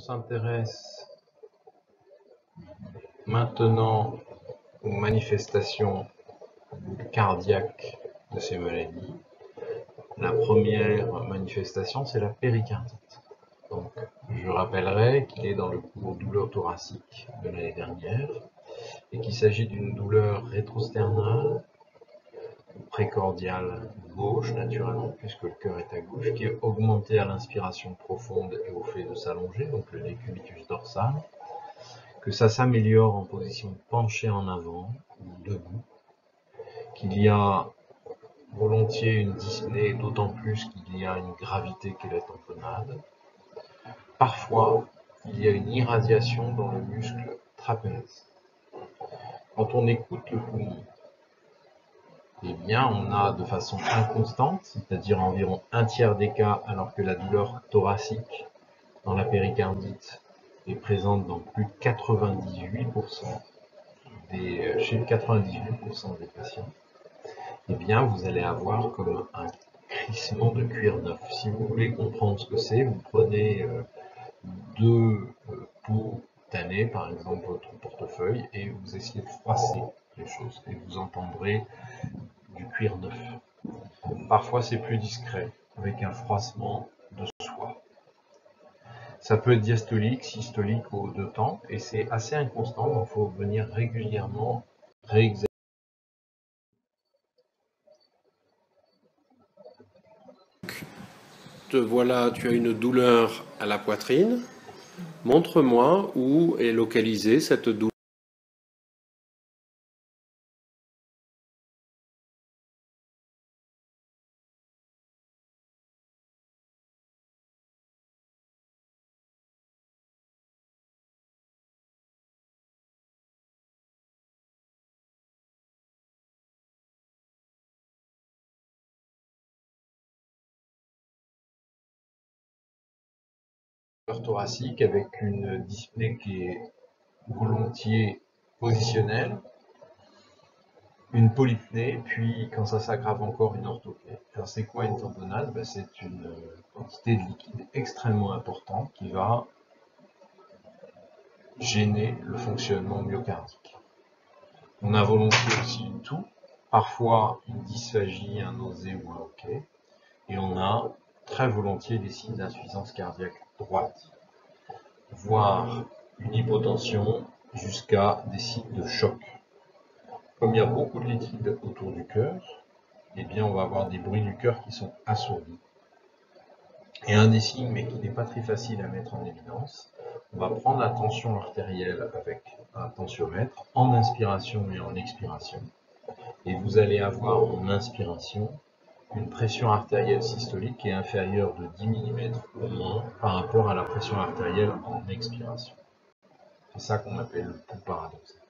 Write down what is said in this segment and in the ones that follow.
On s'intéresse maintenant aux manifestations cardiaques de ces maladies. La première manifestation, c'est la péricardite. Donc, je rappellerai qu'il est dans le cours douleur thoracique de l'année dernière et qu'il s'agit d'une douleur rétrosternale, précordiale gauche naturellement, puisque le cœur est à gauche, qui est augmentée à l'inspiration profonde et au fait de s'allonger, donc le décubitus dorsal, que ça s'améliore en position penchée en avant ou debout, qu'il y a volontiers une dyspnée, d'autant plus qu'il y a une gravité qui est la tamponnade. Parfois, il y a une irradiation dans le muscle trapèze. Quand on écoute le poumon, eh bien, on a de façon inconstante, c'est-à-dire environ un tiers des cas, alors que la douleur thoracique dans la péricardite est présente dans plus de 98% chez 98% des patients, eh bien, vous allez avoir comme un crissement de cuir neuf. Si vous voulez comprendre ce que c'est, vous prenez deux peaux tannées, par exemple votre portefeuille, et vous essayez de froisser les choses, et vous entendrez du cuir neuf. Parfois, c'est plus discret, avec un froissement de soie. Ça peut être diastolique, systolique au deux temps, et c'est assez inconstant, donc il faut venir régulièrement réexaminer. Voilà, tu as une douleur à la poitrine. Montre-moi où est localisée cette douleur. Thoracique avec une dyspnée qui est volontiers positionnelle, une polypnée, puis quand ça s'aggrave encore, une orthopnée. Alors c'est quoi une tamponnade? C'est une quantité de liquide extrêmement importante qui va gêner le fonctionnement myocardique. On a volontiers aussi une toux, parfois une dysphagie, un nausée ou un hoquet, et on a très volontiers des signes d'insuffisance cardiaque droite, voire une hypotension jusqu'à des signes de choc. Comme il y a beaucoup de liquide autour du cœur, eh bien on va avoir des bruits du cœur qui sont assourdis. Et un des signes, mais qui n'est pas très facile à mettre en évidence, on va prendre la tension artérielle avec un tensiomètre en inspiration et en expiration. Et vous allez avoir en inspiration une pression artérielle systolique qui est inférieure de 10 mm au moins par rapport à la pression artérielle en expiration. C'est ça qu'on appelle le pouls paradoxal.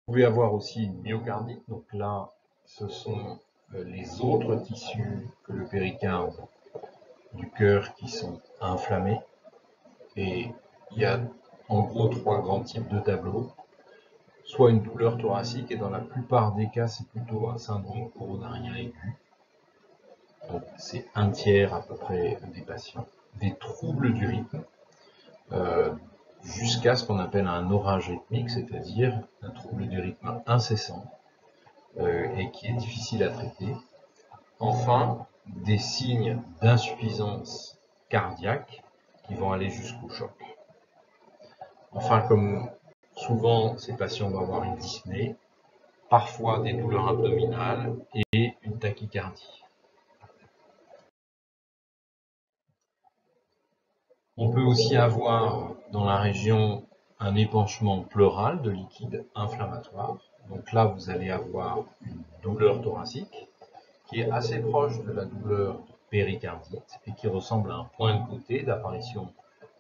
Vous pouvez avoir aussi une myocardite, donc là, ce sont les autres tissus que le péricarde du cœur qui sont inflammés. Et il y a en gros trois grands types de tableaux. Soit une douleur thoracique, et dans la plupart des cas, c'est plutôt un syndrome coronarien aigu. Donc c'est un tiers à peu près des patients. Des troubles du rythme, jusqu'à ce qu'on appelle un orage rythmique, c'est-à-dire un trouble du rythme incessant et qui est difficile à traiter. Enfin, des signes d'insuffisance cardiaque qui vont aller jusqu'au choc. Enfin, comme souvent, ces patients vont avoir une dyspnée, parfois des douleurs abdominales et une tachycardie. On peut aussi avoir dans la région un épanchement pleural de liquide inflammatoire. Donc là, vous allez avoir une douleur thoracique qui est assez proche de la douleur péricardite et qui ressemble à un point de côté d'apparition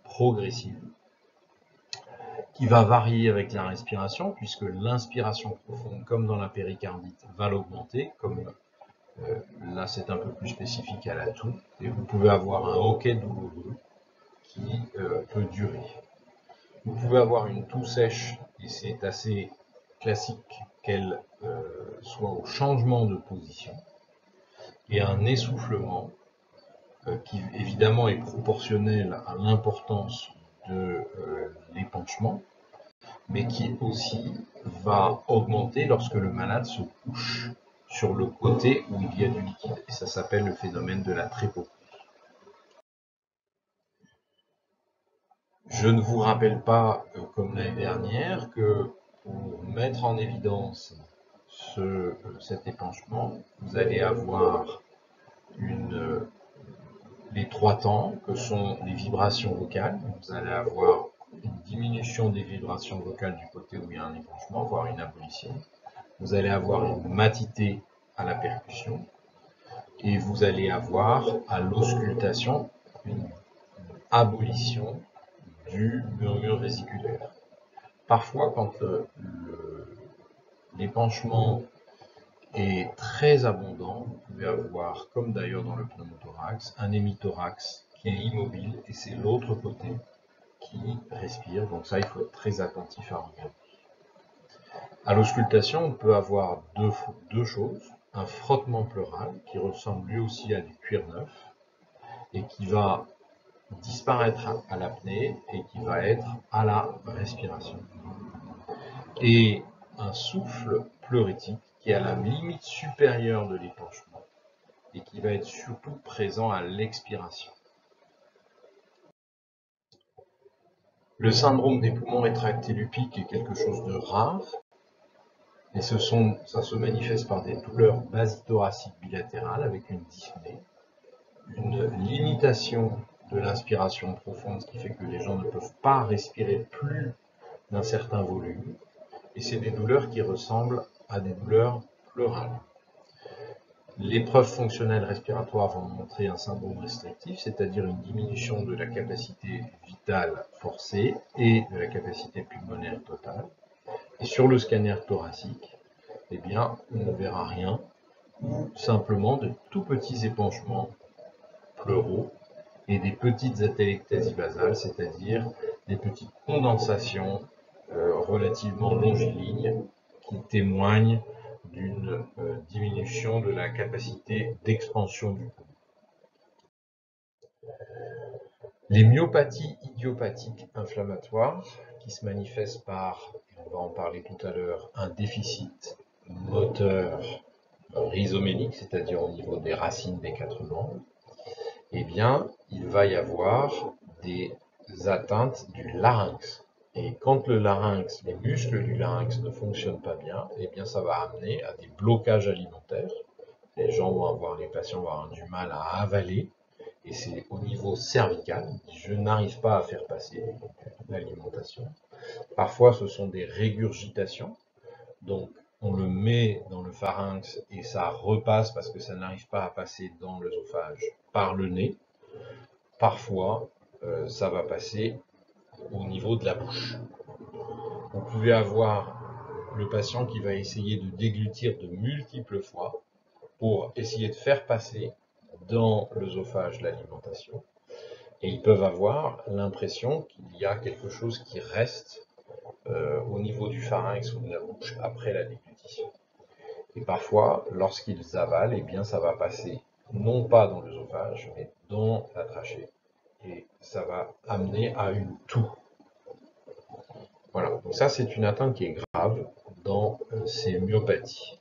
progressive qui va varier avec la respiration puisque l'inspiration profonde, comme dans la péricardite, va l'augmenter, comme là c'est un peu plus spécifique à la toux, et vous pouvez avoir un hoquet douloureux qui peut durer. Vous pouvez avoir une toux sèche, et c'est assez classique qu'elle soit au changement de position. et un essoufflement qui évidemment est proportionnel à l'importance de l'épanchement, mais qui aussi va augmenter lorsque le malade se couche sur le côté où il y a du liquide. Et ça s'appelle le phénomène de la trépophose. Je ne vous rappelle pas, comme l'année dernière, que pour mettre en évidence cet épanchement, vous allez avoir les 3 temps, que sont les vibrations vocales. Vous allez avoir une diminution des vibrations vocales du côté où il y a un épanchement, voire une abolition. Vous allez avoir une matité à la percussion. Et vous allez avoir à l'auscultation une abolition du murmure vésiculaire. Parfois, quand l'épanchement est très abondant, vous pouvez avoir, comme d'ailleurs dans le pneumothorax, un hémithorax qui est immobile et c'est l'autre côté qui respire. Donc ça, il faut être très attentif à regarder. À l'auscultation, on peut avoir deux choses. Un frottement pleural qui ressemble lui aussi à du cuir neuf et qui va disparaître à l'apnée et qui va être à la respiration. Et un souffle pleurétique qui est à la limite supérieure de l'épanchement et qui va être surtout présent à l'expiration. Le syndrome des poumons rétractés lupiques est quelque chose de rare et ça se manifeste par des douleurs basithoraciques bilatérales avec une dyspnée, une limitation de l'inspiration profonde, ce qui fait que les gens ne peuvent pas respirer plus d'un certain volume, et c'est des douleurs qui ressemblent à des douleurs pleurales. Les preuves fonctionnelles respiratoires vont montrer un syndrome restrictif, c'est-à-dire une diminution de la capacité vitale forcée et de la capacité pulmonaire totale. Et sur le scanner thoracique, eh bien, on ne verra rien, ou simplement de tout petits épanchements pleuraux et des petites atelectasies basales, c'est-à-dire des petites condensations relativement longilignes qui témoignent d'une diminution de la capacité d'expansion du poumon. Les myopathies idiopathiques inflammatoires qui se manifestent par, on va en parler tout à l'heure, un déficit moteur rhizomélique, c'est-à-dire au niveau des racines des 4 membres, eh bien, il va y avoir des atteintes du larynx. Et quand le larynx, les muscles du larynx ne fonctionnent pas bien, eh bien, ça va amener à des blocages alimentaires. Les patients vont avoir du mal à avaler, et c'est au niveau cervical. Je n'arrive pas à faire passer l'alimentation. Parfois, ce sont des régurgitations. Donc, on le met dans le pharynx et ça repasse parce que ça n'arrive pas à passer dans l'œsophage par le nez. Parfois, ça va passer au niveau de la bouche. Vous pouvez avoir le patient qui va essayer de déglutir de multiples fois pour essayer de faire passer dans l'œsophage l'alimentation. Et ils peuvent avoir l'impression qu'il y a quelque chose qui reste au niveau du pharynx ou de la bouche après la déglutition. Et parfois, lorsqu'ils avalent, eh bien, ça va passer non pas dans l'œsophage, mais dans la trachée. Et ça va amener à une toux. Voilà, donc ça c'est une atteinte qui est grave dans ces myopathies.